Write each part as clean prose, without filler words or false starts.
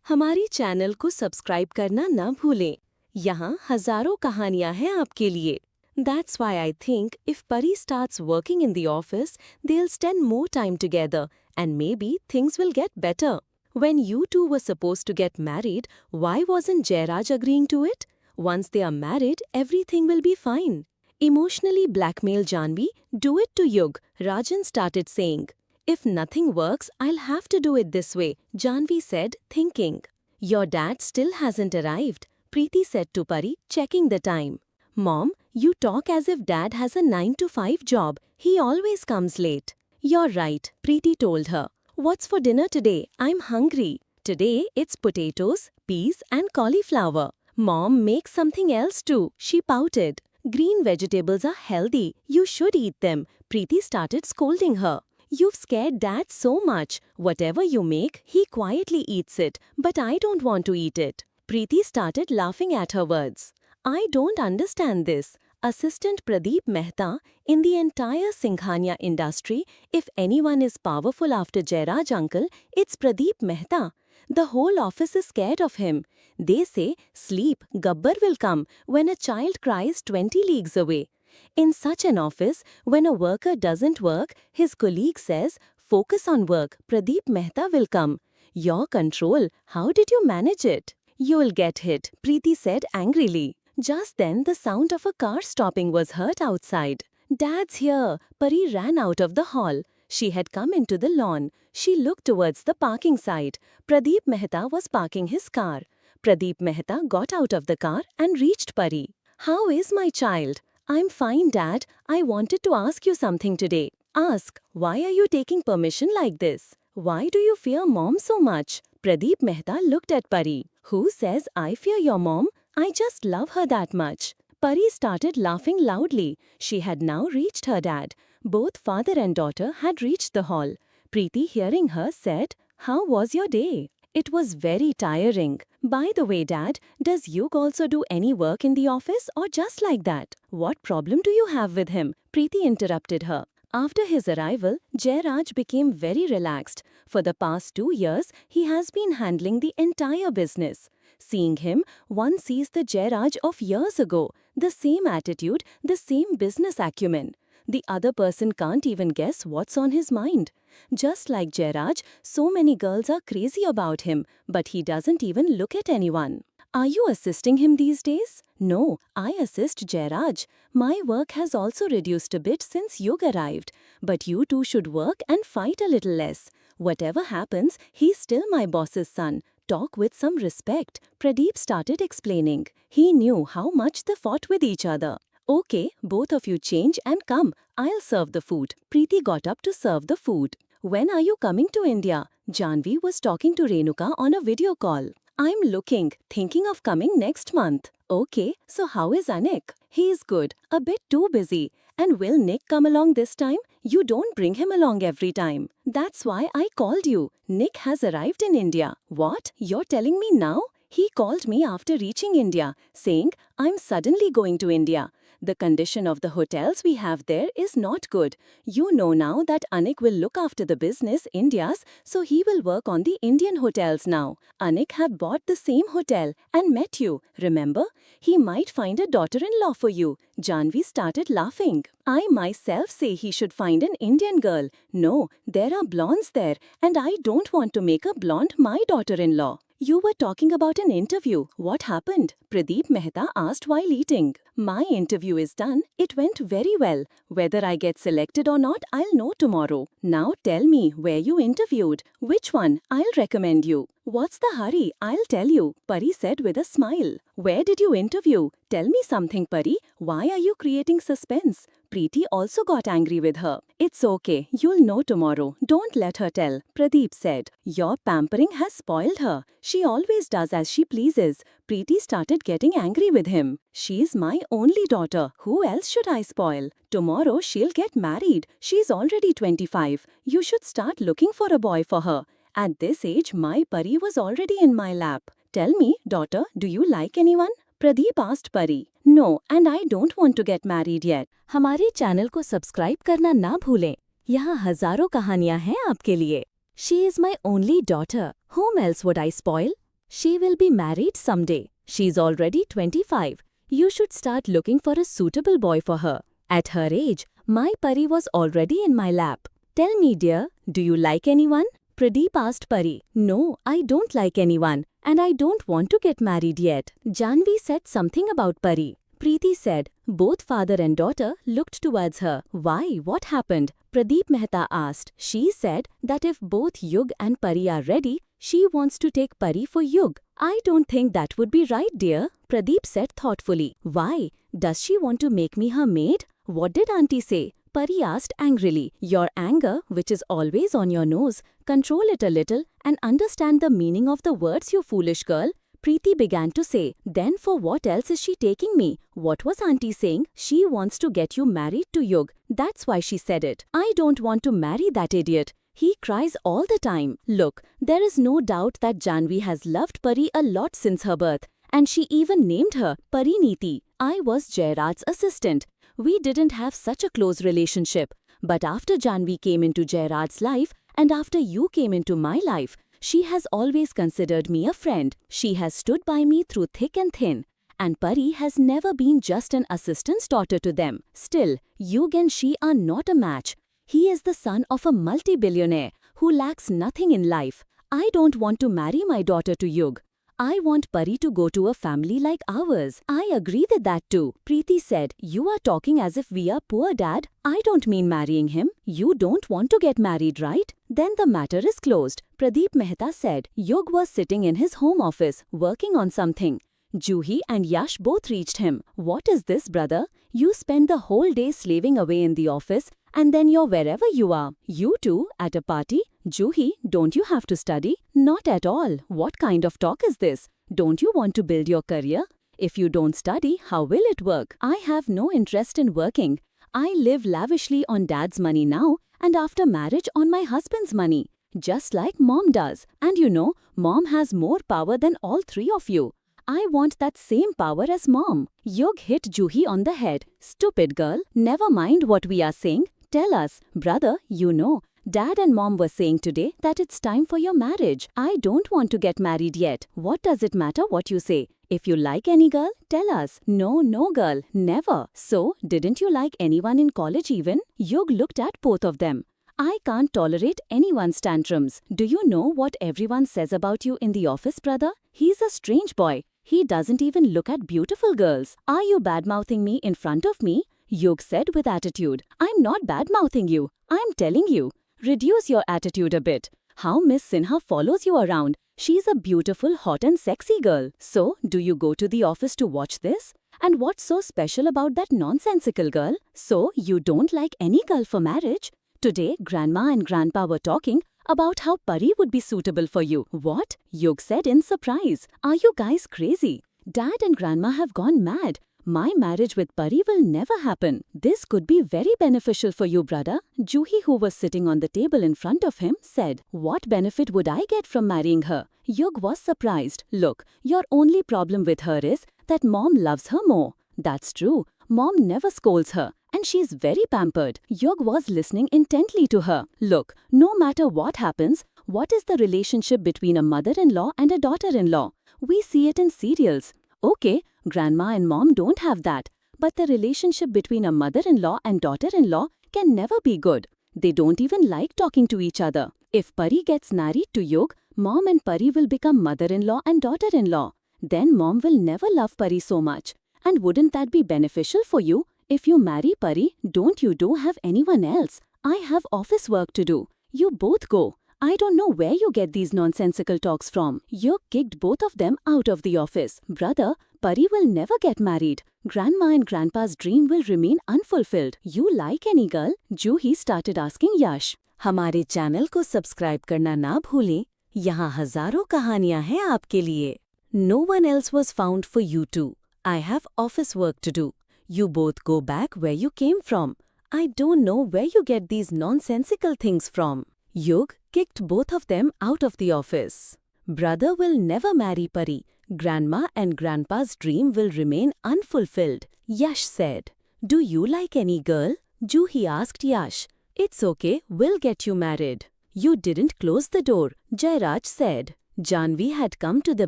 हमारी चैनल को सब्सक्राइब करना न भूलें। यहाँ हजारों कहानियाँ हैं आपके लिए। That's why I think if Pari starts working in the office, they'll spend more time together and maybe things will get better. When you two were supposed to get married, why wasn't Jairaj agreeing to it? Once they are married, everything will be fine. Emotionally blackmail Janvi, do it to Yug, Rajan started saying. If nothing works, I'll have to do it this way, Janvi said, thinking. Your dad still hasn't arrived, Preeti said to Pari, checking the time. Mom, you talk as if dad has a 9 to 5 job. He always comes late. You're right, Preeti told her. What's for dinner today? I'm hungry. Today it's potatoes, peas and cauliflower. Mom, make something else too, she pouted. Green vegetables are healthy. You should eat them. Preeti started scolding her. You've scared dad so much. Whatever you make, he quietly eats it, but I don't want to eat it. Preeti started laughing at her words. I don't understand this. Assistant Pradeep Mehta, in the entire Singhania industry, if anyone is powerful after Jairaj uncle, it's Pradeep Mehta. The whole office is scared of him. They say, sleep, Gabbar will come when a child cries 20 leagues away. In such an office, when a worker doesn't work, his colleague says, focus on work, Pradeep Mehta will come. Your control, how did you manage it? You'll get hit, Preeti said angrily. Just then, the sound of a car stopping was heard outside. Dad's here. Pari ran out of the hall. She had come into the lawn. She looked towards the parking side. Pradeep Mehta was parking his car. Pradeep Mehta got out of the car and reached Pari. How is my child? I'm fine, Dad. I wanted to ask you something today. Ask, why are you taking permission like this? Why do you fear mom so much? Pradeep Mehta looked at Pari. Who says I fear your mom? I just love her that much. Pari started laughing loudly. She had now reached her dad. Both father and daughter had reached the hall. Preeti, hearing her, said, How was your day? It was very tiring. By the way, Dad, does Yug also do any work in the office or just like that? What problem do you have with him? Preeti interrupted her. After his arrival, Jairaj became very relaxed. For the past 2 years, he has been handling the entire business. Seeing him, one sees the Jairaj of years ago, the same attitude, the same business acumen. The other person can't even guess what's on his mind. Just like Jairaj, so many girls are crazy about him, but he doesn't even look at anyone. Are you assisting him these days? No, I assist Jairaj. My work has also reduced a bit since Yug arrived. But you two should work and fight a little less. Whatever happens, he's still my boss's son. Talk with some respect, Pradeep started explaining. He knew how much they fought with each other. Okay, both of you change and come. I'll serve the food. Preeti got up to serve the food. When are you coming to India? Janvi was talking to Renuka on a video call. I'm thinking of coming next month. Okay, so how is Anik? He's good, a bit too busy. And will Nick come along this time? You don't bring him along every time. That's why I called you. Nick has arrived in India. What? You're telling me now? He called me after reaching India, saying, I'm suddenly going to India. The condition of the hotels we have there is not good. You know now that Anik will look after the business, India's, so he will work on the Indian hotels now. Anik had bought the same hotel and met you, remember? He might find a daughter-in-law for you. Janvi started laughing. I myself say he should find an Indian girl. No, there are blondes there, and I don't want to make a blonde my daughter-in-law. You were talking about an interview. What happened? Pradeep Mehta asked while eating. My interview is done. It went very well. Whether I get selected or not, I'll know tomorrow. Now tell me where you interviewed. Which one? I'll recommend you. What's the hurry? I'll tell you, Pari said with a smile. Where did you interview? Tell me something, Pari. Why are you creating suspense? Preeti also got angry with her. It's okay, you'll know tomorrow. Don't let her tell, Pradeep said. Your pampering has spoiled her. She always does as she pleases. Preeti started getting angry with him. She's my only daughter. Who else should I spoil? Tomorrow she'll get married. She's already 25. You should start looking for a boy for her. At this age, my Pari was already in my lap. Tell me, daughter, do you like anyone? Pradeep asked Pari. No, and I don't want to get married yet. हमारे channel को subscribe करना ना भूलें। यहाँ हजारों कहानियाँ हैं आपके लिए। She is my only daughter. Whom else would I spoil? She will be married someday. She's already 25. You should start looking for a suitable boy for her. At her age, my Pari was already in my lap. Tell me, dear, do you like anyone? Pradeep asked Pari. No, I don't like anyone, and I don't want to get married yet. Janvi said something about Pari. Preeti said. Both father and daughter looked towards her. Why? What happened? Pradeep Mehta asked. She said that if both Yug and Pari are ready, she wants to take Pari for Yug. I don't think that would be right, dear, Pradeep said thoughtfully. Why? Does she want to make me her maid? What did auntie say? Pari asked angrily. Your anger, which is always on your nose, control it a little and understand the meaning of the words, you foolish girl. Preeti began to say. Then for what else is she taking me? What was auntie saying? She wants to get you married to Yug. That's why she said it. I don't want to marry that idiot. He cries all the time. Look, there is no doubt that Janvi has loved Pari a lot since her birth, and she even named her Pariniti. I was Jairaj's assistant. We didn't have such a close relationship. But after Janvi came into Jairaj's life and after you came into my life, she has always considered me a friend. She has stood by me through thick and thin. And Pari has never been just an assistant's daughter to them. Still, Yug and she are not a match. He is the son of a multi-billionaire who lacks nothing in life. I don't want to marry my daughter to Yug. I want Pari to go to a family like ours. I agree with that too. Preeti said, you are talking as if we are poor, Dad. I don't mean marrying him. You don't want to get married, right? Then the matter is closed. Pradeep Mehta said. Yug was sitting in his home office, working on something. Juhi and Yash both reached him. What is this, brother? You spend the whole day slaving away in the office and then you're wherever you are. You too, at a party? Juhi, don't you have to study? Not at all. What kind of talk is this? Don't you want to build your career? If you don't study, how will it work? I have no interest in working. I live lavishly on Dad's money now and after marriage on my husband's money. Just like Mom does. And you know, Mom has more power than all three of you. I want that same power as Mom. Yug hit Juhi on the head. Stupid girl, never mind what we are saying. Tell us, brother, you know, Dad and Mom were saying today that it's time for your marriage. I don't want to get married yet. What does it matter what you say? If you like any girl, tell us. No girl, never. So, didn't you like anyone in college even? Yug looked at both of them. I can't tolerate anyone's tantrums. Do you know what everyone says about you in the office, brother? He's a strange boy. He doesn't even look at beautiful girls. Are you bad-mouthing me in front of me? Yug said with attitude. I'm not bad-mouthing you. I'm telling you. Reduce your attitude a bit. How Miss Sinha follows you around. She's a beautiful, hot and sexy girl. So, do you go to the office to watch this? And what's so special about that nonsensical girl? So, you don't like any girl for marriage? Today, Grandma and Grandpa were talking about how Pari would be suitable for you. What? Yug said in surprise. Are you guys crazy? Dad and Grandma have gone mad. My marriage with Pari will never happen. This could be very beneficial for you, brother. Juhi, who was sitting on the table in front of him, said, What benefit would I get from marrying her? Yug was surprised. Look, your only problem with her is that Mom loves her more. That's true. Mom never scolds her. And she's very pampered. Yug was listening intently to her. Look, no matter what happens, what is the relationship between a mother-in-law and a daughter-in-law? We see it in serials. Okay, Grandma and Mom don't have that. But the relationship between a mother-in-law and daughter-in-law can never be good. They don't even like talking to each other. If Pari gets married to Yug, Mom and Pari will become mother-in-law and daughter-in-law. Then Mom will never love Pari so much. And wouldn't that be beneficial for you? If you marry Pari, don't have anyone else. I have office work to do. You both go. I don't know where you get these nonsensical talks from. Yug kicked both of them out of the office. Brother, Pari will never get married. Grandma and Grandpa's dream will remain unfulfilled. You like any girl? Juhi started asking Yash. हमारे channel को subscribe करना ना भूलें. यहाँ हजारों कहानियाँ हैं आपके लिए. No one else was found for you two. I have office work to do. You both go back where you came from. I don't know where you get these nonsensical things from. Yug kicked both of them out of the office. Brother will never marry Pari. Grandma and Grandpa's dream will remain unfulfilled. Yash said. Do you like any girl? Juhi asked Yash. It's okay, we'll get you married. You didn't close the door, Jairaj said. Janvi had come to the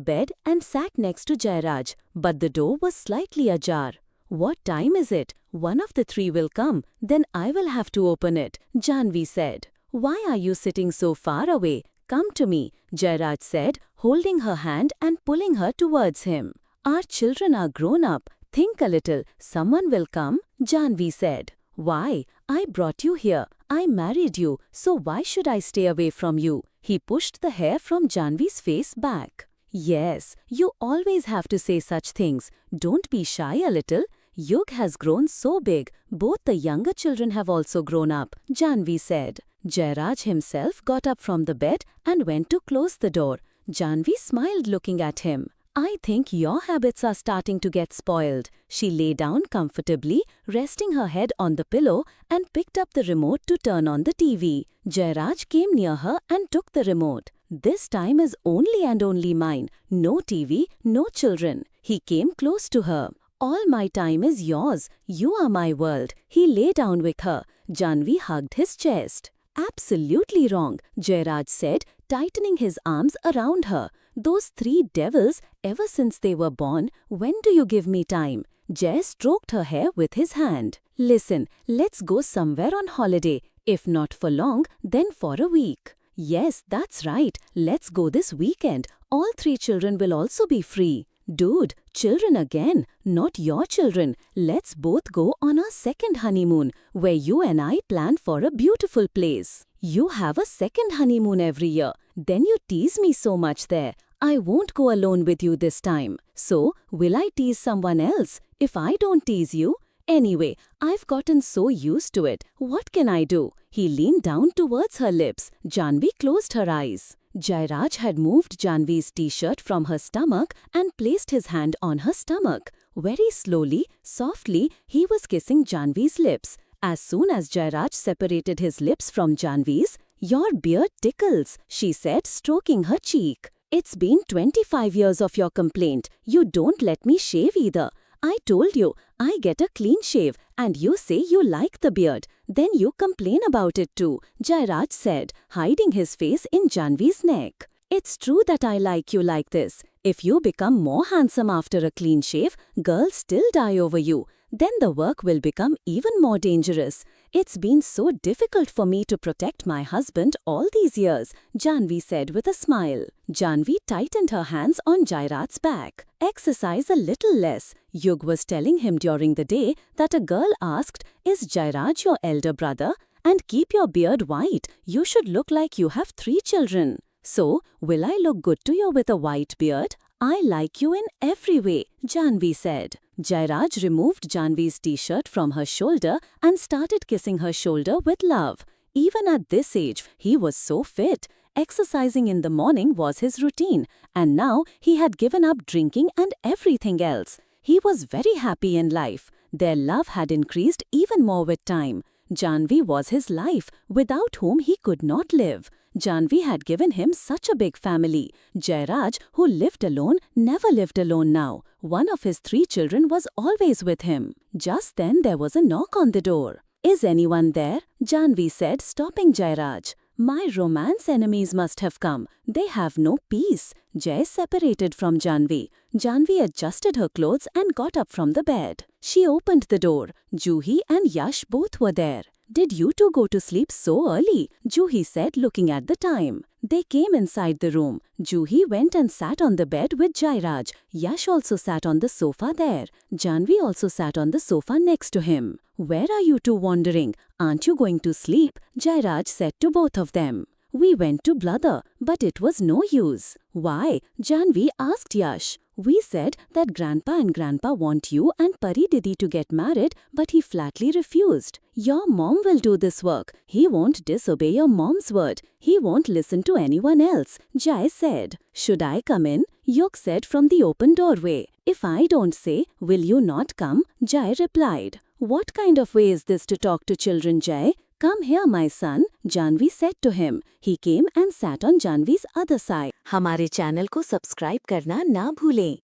bed and sat next to Jairaj, but the door was slightly ajar. What time is it? One of the three will come, then I will have to open it, Janvi said. Why are you sitting so far away? Come to me, Jairaj said, holding her hand and pulling her towards him. Our children are grown up. Think a little. Someone will come, Janvi said. Why? I brought you here. I married you, so why should I stay away from you? He pushed the hair from Janvi's face back. Yes, you always have to say such things. Don't be shy a little. Yug has grown so big. Both the younger children have also grown up, Janvi said. Jairaj himself got up from the bed and went to close the door. Janvi smiled looking at him. I think your habits are starting to get spoiled. She lay down comfortably, resting her head on the pillow and picked up the remote to turn on the TV. Jairaj came near her and took the remote. This time is only and only mine. No TV, no children. He came close to her. All my time is yours. You are my world. He lay down with her. Janvi hugged his chest. Absolutely wrong, Jairaj said, tightening his arms around her. Those three devils, ever since they were born, when do you give me time? Jay stroked her hair with his hand. Listen, let's go somewhere on holiday. If not for long, then for a week. Yes, that's right. Let's go this weekend. All three children will also be free. Dude, children again, not your children. Let's both go on our second honeymoon, where you and I plan for a beautiful place. You have a second honeymoon every year. Then you tease me so much there. I won't go alone with you this time. So, will I tease someone else if I don't tease you? Anyway, I've gotten so used to it. What can I do? He leaned down towards her lips. Janvi closed her eyes. Jairaj had moved Janvi's t-shirt from her stomach and placed his hand on her stomach. Very slowly, softly, he was kissing Janvi's lips. As soon as Jairaj separated his lips from Janvi's, "Your beard tickles," she said, stroking her cheek. It's been 25 years of your complaint. You don't let me shave either. I told you, I get a clean shave and you say you like the beard. Then you complain about it too, Jairaj said, hiding his face in Janvi's neck. It's true that I like you like this. If you become more handsome after a clean shave, girls still die over you. Then the work will become even more dangerous. It's been so difficult for me to protect my husband all these years, Janvi said with a smile. Janvi tightened her hands on Jairaj's back. Exercise a little less. Yug was telling him during the day that a girl asked, "Is Jairaj your elder brother? And keep your beard white. You should look like you have 3 children. So, will I look good to you with a white beard? I like you in every way," Janvi said. Jairaj removed Janvi's t-shirt from her shoulder and started kissing her shoulder with love. Even at this age, he was so fit. Exercising in the morning was his routine, and now he had given up drinking and everything else. He was very happy in life. Their love had increased even more with time. Janvi was his life, without whom he could not live. Janvi had given him such a big family. Jairaj, who lived alone, never lived alone now. One of his 3 children was always with him. Just then there was a knock on the door. "Is anyone there?" Janvi said, stopping Jairaj. "My romance enemies must have come. They have no peace." Jay separated from Janvi. Janvi adjusted her clothes and got up from the bed. She opened the door. Juhi and Yash both were there. "Did you two go to sleep so early?" Juhi said, looking at the time. They came inside the room. Juhi went and sat on the bed with Jairaj. Yash also sat on the sofa there. Janvi also sat on the sofa next to him. "Where are you two wandering? Aren't you going to sleep?" Jairaj said to both of them. "We went to Blather, but it was no use." "Why?" Janvi asked Yash. "We said that Grandpa and Grandpa want you and Pari Didi to get married, but he flatly refused. Your mom will do this work. He won't disobey your mom's word. He won't listen to anyone else," Jai said. "Should I come in?" Yog said from the open doorway. "If I don't say, will you not come?" Jai replied. "What kind of way is this to talk to children, Jai? Come here, my son," Janvi said to him. He came and sat on Janvi's other side. हमारे channel को subscribe करना ना भूलें।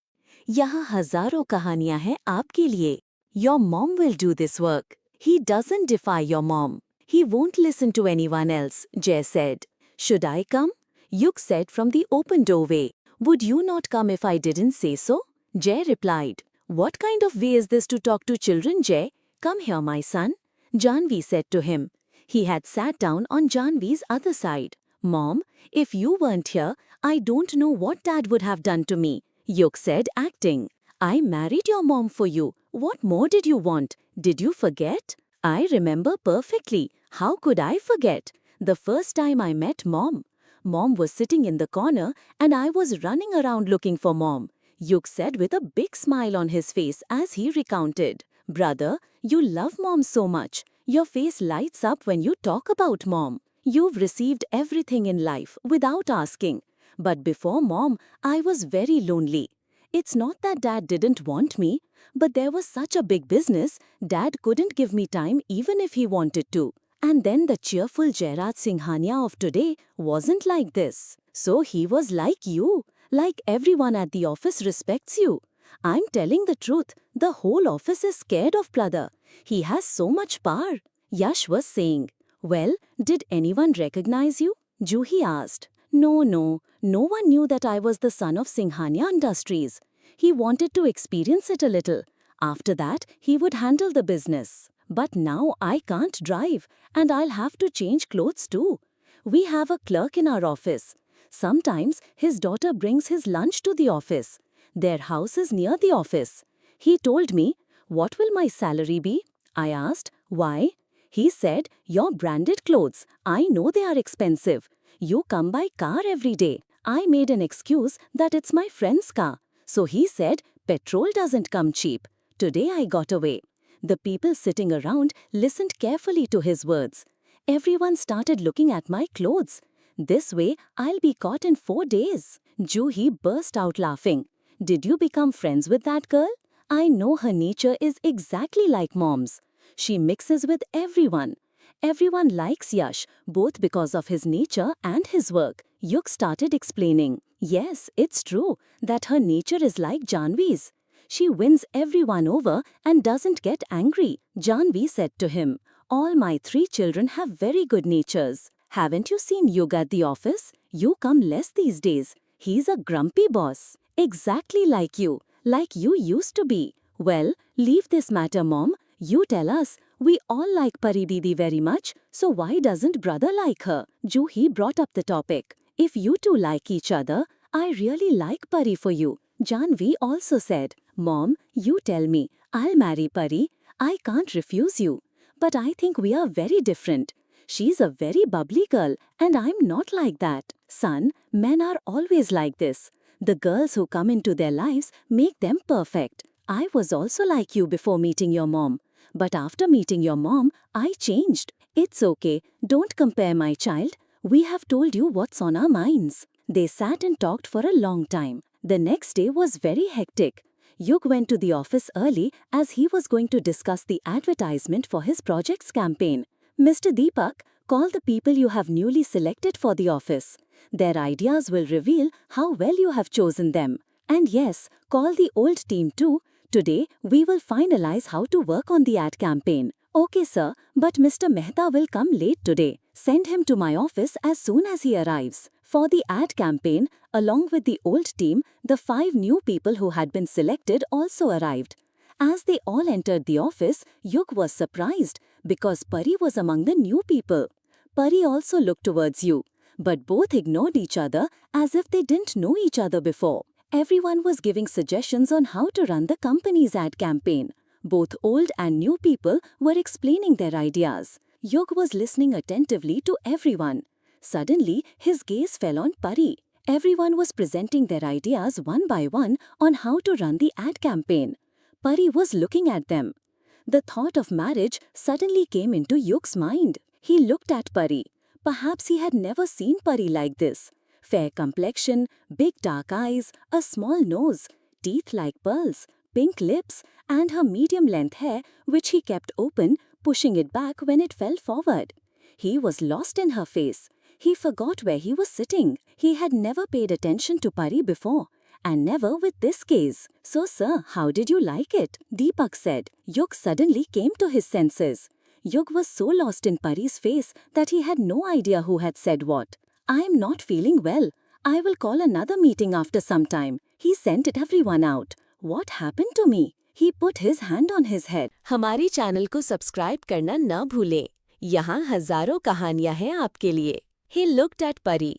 यहाँ हजारों कहानियाँ हैं आपके लिए। Your mom will do this work. He doesn't defy your mom. He won't listen to anyone else, Jay said. "Should I come?" Yuk said from the open doorway. Would you not come if I didn't say so? Jay replied. What kind of way is this to talk to children, Jay? Come here, my son. Janvi said to him. He had sat down on Janvi's other side. Mom, if you weren't here, I don't know what Dad would have done to me, Yuk said, acting. I married your mom for you. What more did you want? Did you forget? I remember perfectly. How could I forget? The first time I met Mom. Mom was sitting in the corner and I was running around looking for Mom. Yuk said with a big smile on his face as he recounted. Brother, you love Mom so much. Your face lights up when you talk about Mom. You've received everything in life without asking. But before Mom, I was very lonely. It's not that Dad didn't want me, but there was such a big business, Dad couldn't give me time even if he wanted to. And then the cheerful Jairaj Singhania of today wasn't like this. So he was like you, like everyone at the office respects you. I'm telling the truth, the whole office is scared of Pladha. He has so much power. Yash was saying. Well, did anyone recognize you? Juhi asked. No one knew that I was the son of Singhania Industries. He wanted to experience it a little. After that, he would handle the business. But now I can't drive, and I'll have to change clothes too. We have a clerk in our office. Sometimes his daughter brings his lunch to the office. Their house is near the office. He told me, what will my salary be? I asked, why? He said, your branded clothes. I know they are expensive. You come by car every day. I made an excuse that it's my friend's car. So he said, petrol doesn't come cheap. Today I got away. The people sitting around listened carefully to his words. Everyone started looking at my clothes. This way, I'll be caught in 4 days. Juhi burst out laughing. Did you become friends with that girl? I know her nature is exactly like Mom's. She mixes with everyone. Everyone likes Yash, both because of his nature and his work. Yuk started explaining. Yes, it's true that her nature is like Janvi's. She wins everyone over and doesn't get angry. Janvi said to him, all my 3 children have very good natures. Haven't you seen Yug at the office? You come less these days. He's a grumpy boss. Exactly like you used to be. Well, leave this matter, Mom. You tell us. We all like Pari Didi very much, so why doesn't brother like her? Juhi brought up the topic. If you two like each other, I really like Pari for you. Janvi also said, Mom, you tell me, I'll marry Pari. I can't refuse you. But I think we are very different. She's a very bubbly girl and I'm not like that. Son, men are always like this. The girls who come into their lives make them perfect. I was also like you before meeting your mom. But after meeting your mom, I changed. It's okay. Don't compare, my child. We have told you what's on our minds. They sat and talked for a long time. The next day was very hectic. Yug went to the office early as he was going to discuss the advertisement for his project's campaign. Mr. Deepak, call the people you have newly selected for the office. Their ideas will reveal how well you have chosen them. And yes, call the old team too. Today, we will finalize how to work on the ad campaign. Okay, sir, but Mr. Mehta will come late today. Send him to my office as soon as he arrives. For the ad campaign, along with the old team, the 5 new people who had been selected also arrived. As they all entered the office, Yug was surprised because Pari was among the new people. Pari also looked towards you, but both ignored each other as if they didn't know each other before. Everyone was giving suggestions on how to run the company's ad campaign. Both old and new people were explaining their ideas. Yug was listening attentively to everyone. Suddenly, his gaze fell on Pari. Everyone was presenting their ideas one by one on how to run the ad campaign. Pari was looking at them. The thought of marriage suddenly came into Yug's mind. He looked at Pari. Perhaps he had never seen Pari like this. Fair complexion, big dark eyes, a small nose, teeth like pearls, pink lips, and her medium-length hair which he kept open, pushing it back when it fell forward. He was lost in her face. He forgot where he was sitting. He had never paid attention to Pari before, and never with this gaze. So, sir, how did you like it? Deepak said. Yug suddenly came to his senses. Yug was so lost in Pari's face that he had no idea who had said what. I am not feeling well. I will call another meeting after some time. He sent it everyone out. What happened to me? He put his hand on his head. हमारी channel को subscribe करना न भूलें। यहाँ हजारों कहानियाँ हैं आपके लिए। He looked at Pari.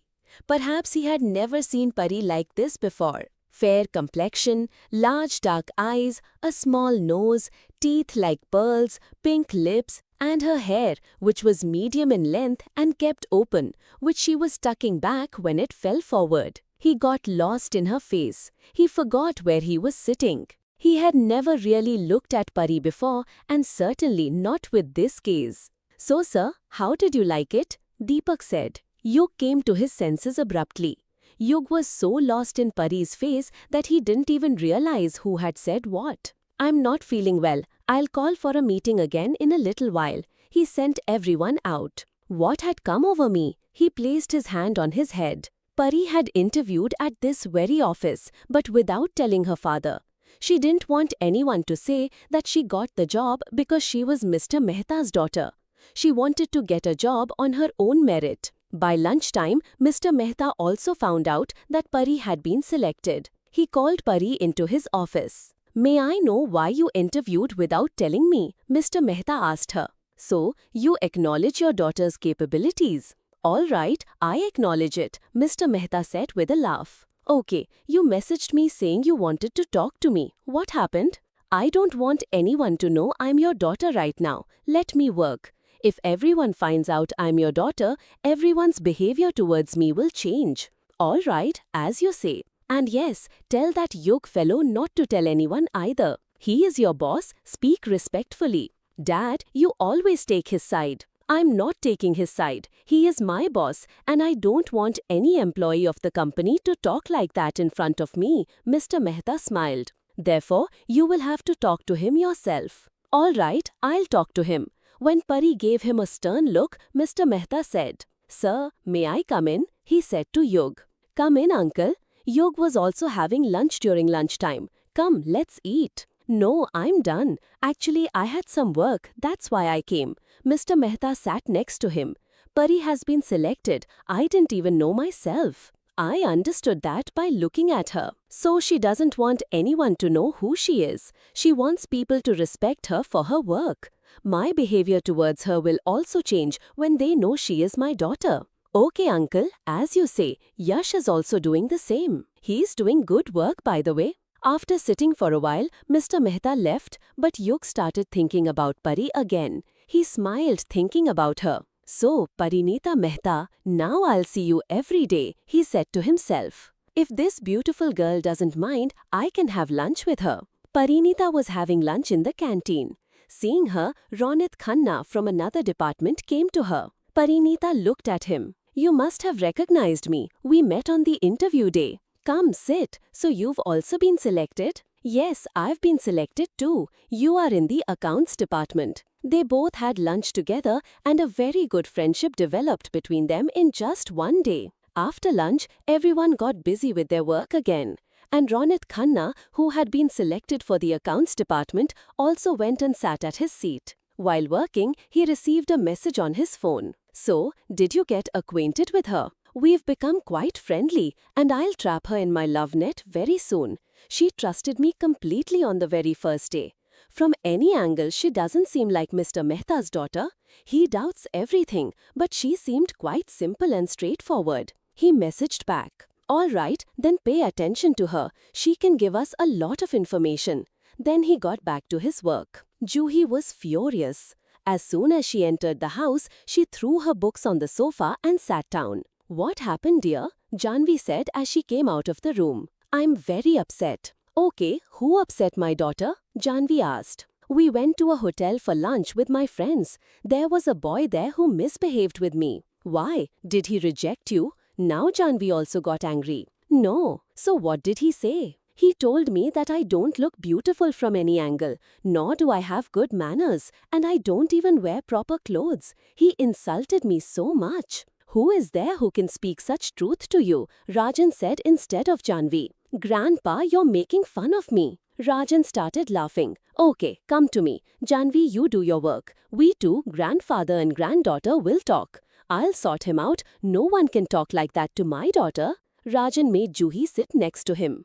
Perhaps he had never seen Pari like this before. Fair complexion, large dark eyes, a small nose, teeth like pearls, pink lips, and her hair, which was medium in length and kept open, which she was tucking back when it fell forward. He got lost in her face. He forgot where he was sitting. He had never really looked at Pari before, and certainly not with this gaze. "So, sir, how did you like it?" Deepak said. Yug came to his senses abruptly. Yug was so lost in Pari's face that he didn't even realize who had said what. "I'm not feeling well. I'll call for a meeting again in a little while." He sent everyone out. What had come over me? He placed his hand on his head. Pari had interviewed at this very office, but without telling her father. She didn't want anyone to say that she got the job because she was Mr. Mehta's daughter. She wanted to get a job on her own merit. By lunchtime, Mr. Mehta also found out that Pari had been selected. He called Pari into his office. "May I know why you interviewed without telling me?" Mr. Mehta asked her. "So, you acknowledge your daughter's capabilities?" "All right, I acknowledge it," Mr. Mehta said with a laugh. "Okay, you messaged me saying you wanted to talk to me. What happened?" "I don't want anyone to know I'm your daughter right now. Let me work. If everyone finds out I'm your daughter, everyone's behavior towards me will change." "All right, as you say. And yes, tell that Yug fellow not to tell anyone either. He is your boss, speak respectfully." "Dad, you always take his side." "I'm not taking his side. He is my boss, and I don't want any employee of the company to talk like that in front of me," Mr. Mehta smiled. "Therefore, you will have to talk to him yourself." "All right, I'll talk to him." When Pari gave him a stern look, Mr. Mehta said, "Sir, may I come in?" He said to Yug. "Come in, uncle." Yug was also having lunch during lunchtime. "Come, let's eat." "No, I'm done. Actually, I had some work, that's why I came." Mr. Mehta sat next to him. "Pari has been selected. I didn't even know myself." "I understood that by looking at her. So she doesn't want anyone to know who she is. She wants people to respect her for her work. My behavior towards her will also change when they know she is my daughter." "Okay, uncle, as you say. Yash is also doing the same. He's doing good work, by the way." After sitting for a while, Mr. Mehta left, but Yug started thinking about Pari again. He smiled thinking about her. "So, Parinita Mehta, now I'll see you every day," he said to himself. "If this beautiful girl doesn't mind, I can have lunch with her." Parinita was having lunch in the canteen. Seeing her, Ronit Khanna from another department came to her. Parinita looked at him. "You must have recognized me. We met on the interview day." "Come, sit. So you've also been selected?" "Yes, I've been selected too. You are in the accounts department." They both had lunch together and a very good friendship developed between them in just one day. After lunch, everyone got busy with their work again. And Ronit Khanna, who had been selected for the accounts department, also went and sat at his seat. While working, he received a message on his phone. "So, did you get acquainted with her? We've become quite friendly, and I'll trap her in my love net very soon. She trusted me completely on the very first day. From any angle, she doesn't seem like Mr. Mehta's daughter. He doubts everything, but she seemed quite simple and straightforward." He messaged back. "All right, then pay attention to her. She can give us a lot of information." Then he got back to his work. Juhi was furious. As soon as she entered the house, she threw her books on the sofa and sat down. "What happened, dear?" Janvi said as she came out of the room. "I'm very upset." "Okay, who upset my daughter?" Janvi asked. "We went to a hotel for lunch with my friends. There was a boy there who misbehaved with me." "Why? Did he reject you?" Now Janvi also got angry. "No. So what did he say?" "He told me that I don't look beautiful from any angle, nor do I have good manners, and I don't even wear proper clothes. He insulted me so much." "Who is there who can speak such truth to you?" Rajan said instead of Janvi. "Grandpa, you're making fun of me." Rajan started laughing. "Okay, come to me. Janvi, you do your work. We two, grandfather and granddaughter, will talk." I'll sort him out. No one can talk like that to my daughter. Rajan made Juhi sit next to him.